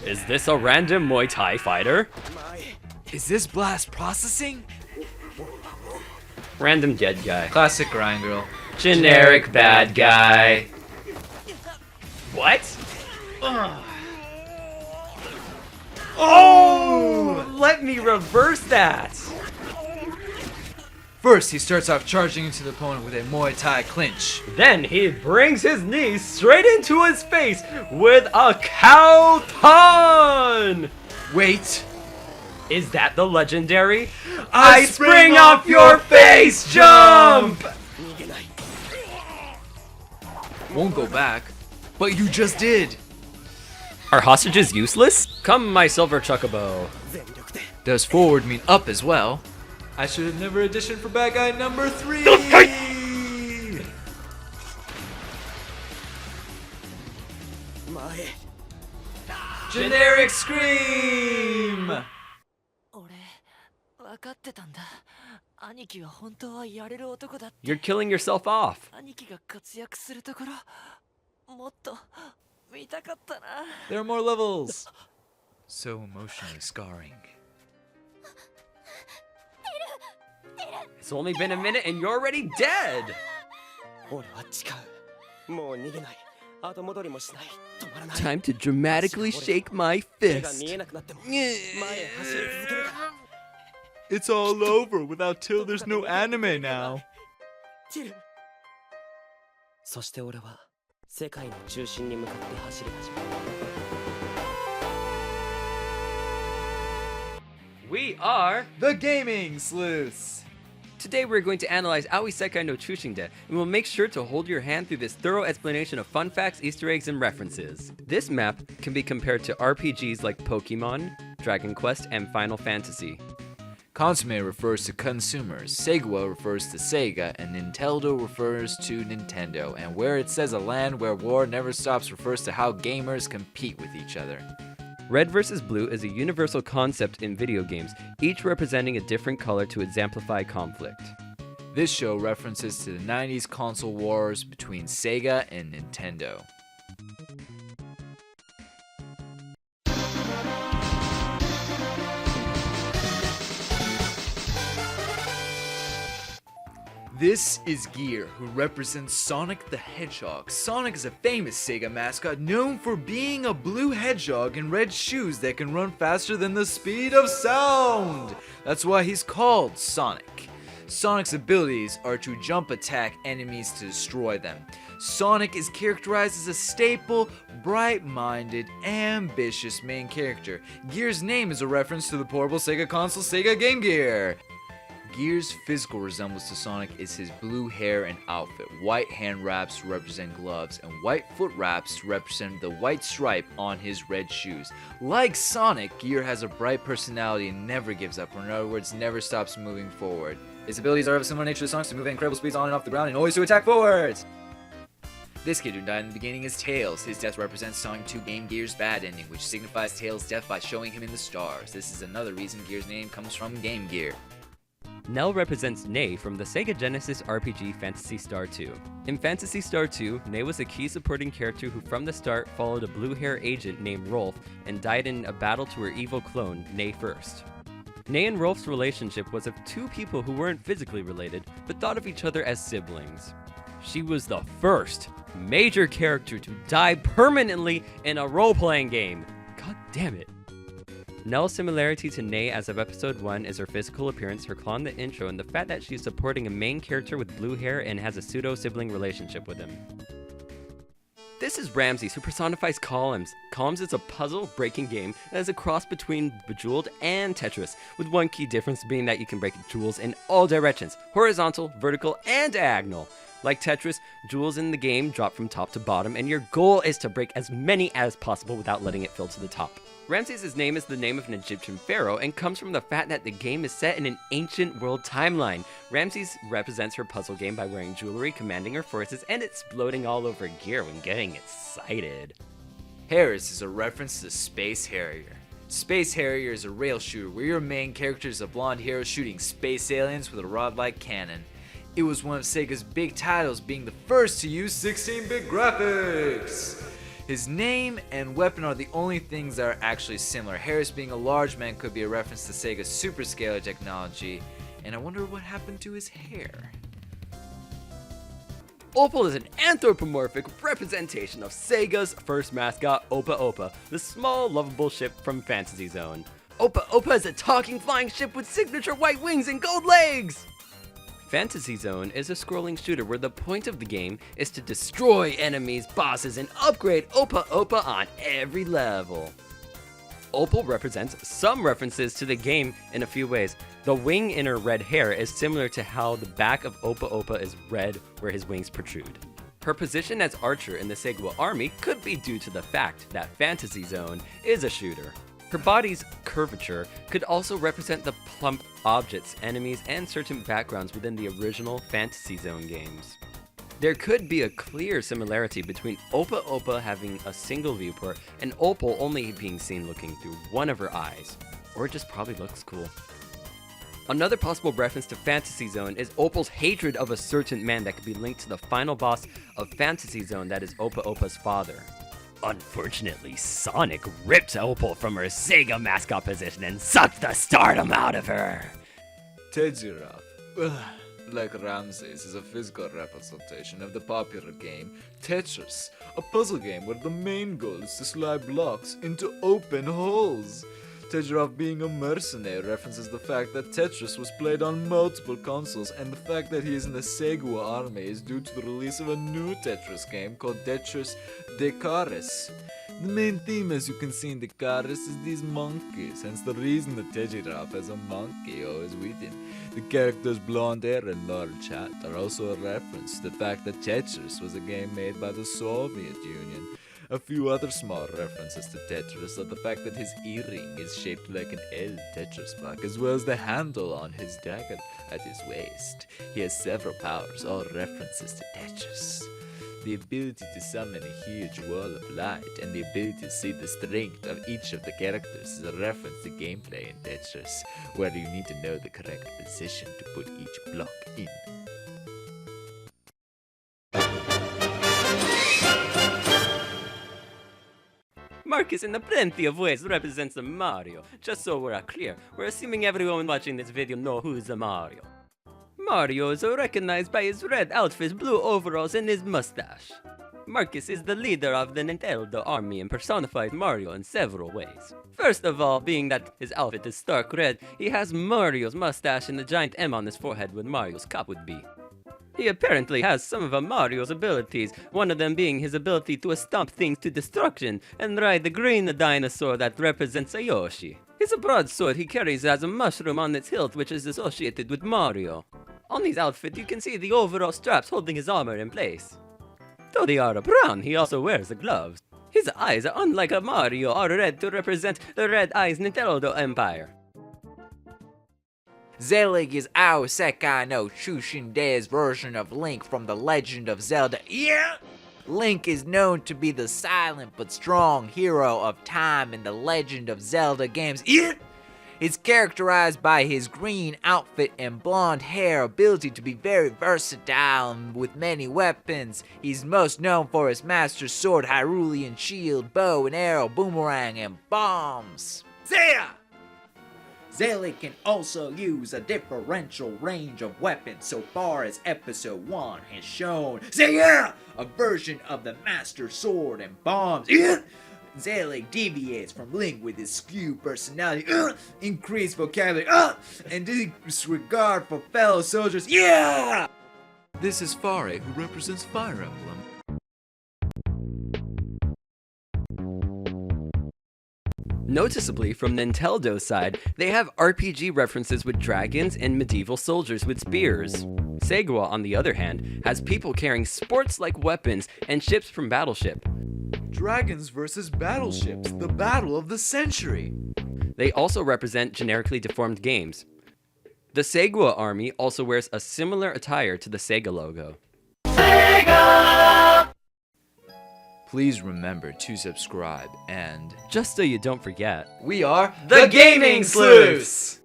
Is this a random Muay Thai fighter? Is this blast processing? Random dead guy. Classic grind girl. Generic bad guy. What? Oh! Let me reverse that! First, he starts off charging into the opponent with a Muay Thai clinch. Then he brings his knee straight into his face with a cow ton! Wait. Is that the legendary I spring off your face jump? Won't go back. But you just did. Are hostages useless? Come, my silver chocobo. Does forward mean up as well? I should have never auditioned for bad guy number 3. Generic scream. You're killing yourself off. There are more levels. So emotionally scarring. It's only been a minute and you're already dead. Time to dramatically shake my fist. It's all over. Without Till, there's no anime now. We are The Gaming Sleuths. Today we're going to analyze Aoi Sekai no Chuushin, and we'll make sure to hold your hand through this thorough explanation of fun facts, Easter eggs, and references. This map can be compared to RPGs like Pokemon, Dragon Quest, and Final Fantasy. Consume refers to consumers, Sega refers to Sega, and Nintendo refers to Nintendo, and where it says a land where war never stops refers to how gamers compete with each other. Red versus blue is a universal concept in video games, each representing a different color to exemplify conflict. This show references to the 90s console wars between Sega and Nintendo. This is Gear, who represents Sonic the Hedgehog. Sonic is a famous Sega mascot known for being a blue hedgehog in red shoes that can run faster than the speed of sound. That's why he's called Sonic. Sonic's abilities are to jump attack enemies to destroy them. Sonic is characterized as a staple, bright-minded, ambitious main character. Gear's name is a reference to the portable Sega console Sega Game Gear. Gear's physical resemblance to Sonic is his blue hair and outfit. White hand wraps to represent gloves, and white foot wraps to represent the white stripe on his red shoes. Like Sonic, Gear has a bright personality and never gives up, or in other words, never stops moving forward. His abilities are of a similar nature to Sonic's, to move at incredible speeds on and off the ground, and always to attack forwards! This kid who died in the beginning is Tails. His death represents Sonic 2 Game Gear's bad ending, which signifies Tails' death by showing him in the stars. This is another reason Gear's name comes from Game Gear. Nell represents Nei from the Sega Genesis RPG Phantasy Star 2. In Phantasy Star 2, Nei was a key supporting character who from the start followed a blue-hair agent named Rolf and died in a battle to her evil clone, Nei First. Nei and Rolf's relationship was of two people who weren't physically related, but thought of each other as siblings. She was the first major character to die permanently in a role-playing game. God damn it. Nell's similarity to Nei as of episode 1 is her physical appearance, her claw in the intro, and the fact that she's supporting a main character with blue hair and has a pseudo-sibling relationship with him. This is Ramses, who personifies Columns. Columns is a puzzle-breaking game that is a cross between Bejeweled and Tetris, with one key difference being that you can break jewels in all directions, horizontal, vertical, and diagonal. Like Tetris, jewels in the game drop from top to bottom, and your goal is to break as many as possible without letting it fill to the top. Ramses' name is the name of an Egyptian pharaoh and comes from the fact that the game is set in an ancient world timeline. Ramses represents her puzzle game by wearing jewelry, commanding her forces, and exploding all over Gear when getting excited. Harris is a reference to Space Harrier. Space Harrier is a rail shooter where your main character is a blonde hero shooting space aliens with a rod-like cannon. It was one of Sega's big titles, being the first to use 16-bit graphics. His name and weapon are the only things that are actually similar. Harris being a large man could be a reference to Sega's superscalar technology, and I wonder what happened to his hair. Opal is an anthropomorphic representation of Sega's first mascot, Opa Opa, the small, lovable ship from Fantasy Zone. Opa Opa is a talking flying ship with signature white wings and gold legs! Fantasy Zone is a scrolling shooter where the point of the game is to destroy enemies, bosses, and upgrade Opa Opa on every level. Opal represents some references to the game in a few ways. The wing in her red hair is similar to how the back of Opa Opa is red where his wings protrude. Her position as archer in the Segwa army could be due to the fact that Fantasy Zone is a shooter. Her body's curvature could also represent the plump objects, enemies, and certain backgrounds within the original Fantasy Zone games. There could be a clear similarity between Opa Opa having a single viewport and Opal only being seen looking through one of her eyes. Or it just probably looks cool. Another possible reference to Fantasy Zone is Opal's hatred of a certain man that could be linked to the final boss of Fantasy Zone, that is Opa Opa's father. Unfortunately, Sonic ripped Opal from her Sega mascot position and sucked the stardom out of her. Tejiraf, like Ramses, is a physical representation of the popular game Tetris, a puzzle game where the main goal is to slide blocks into open holes. Tejiraf being a mercenary references the fact that Tetris was played on multiple consoles, and the fact that he is in the Segwa army is due to the release of a new Tetris game called Tetris Decaris. The main theme, as you can see in Decaris, is these monkeys, hence the reason that Tejiraf has a monkey always with him. The character's blonde hair and large hat are also a reference to the fact that Tetris was a game made by the Soviet Union. A few other small references to Tetris are the fact that his earring is shaped like an L Tetris block, as well as the handle on his dagger at his waist. He has several powers, all references to Tetris. The ability to summon a huge wall of light and the ability to see the strength of each of the characters is a reference to gameplay in Tetris, where you need to know the correct position to put each block in. Marcus in plenty of ways represents the Mario. Just so we're clear, we're assuming everyone watching this video know who is the Mario. Mario is recognized by his red outfit, blue overalls, and his mustache. Marcus is the leader of the Nintendo army and personifies Mario in several ways. First of all, being that his outfit is stark red, he has Mario's mustache and the giant M on his forehead where Mario's cap would be. He apparently has some of Mario's abilities, one of them being his ability to stomp things to destruction and ride the green dinosaur that represents a Yoshi. His broadsword he carries has a mushroom on its hilt which is associated with Mario. On his outfit you can see the overall straps holding his armor in place. Though they are brown, he also wears gloves. His eyes, unlike Mario, are red to represent the Red Eyes Nintendo Empire. Zelig is Aoi Sekai no Chuushin Dei's version of Link from The Legend of Zelda. Yeah! Link is known to be the silent but strong hero of time in the Legend of Zelda games. Yeah! He's characterized by his green outfit and blonde hair, ability to be very versatile with many weapons. He's most known for his master sword, Hyrulean shield, bow and arrow, boomerang, and bombs. Zaya! Zelig can also use a differential range of weapons so far as Episode 1 has shown. Zaya! A version of the Master Sword and bombs. Zelig deviates from Link with his skewed personality, increased vocabulary, and disregard for fellow soldiers. Yeah! This is Fare, who represents Fire Emblem. Noticeably, from Nintendo's side, they have RPG references with dragons and medieval soldiers with spears. Segwa, on the other hand, has people carrying sports-like weapons and ships from Battleship. Dragons versus battleships, the battle of the century. They also represent generically deformed games. The Segwa army also wears a similar attire to the Sega logo. Sega! Please remember to subscribe and... just so you don't forget, we are the Gaming Sleuths!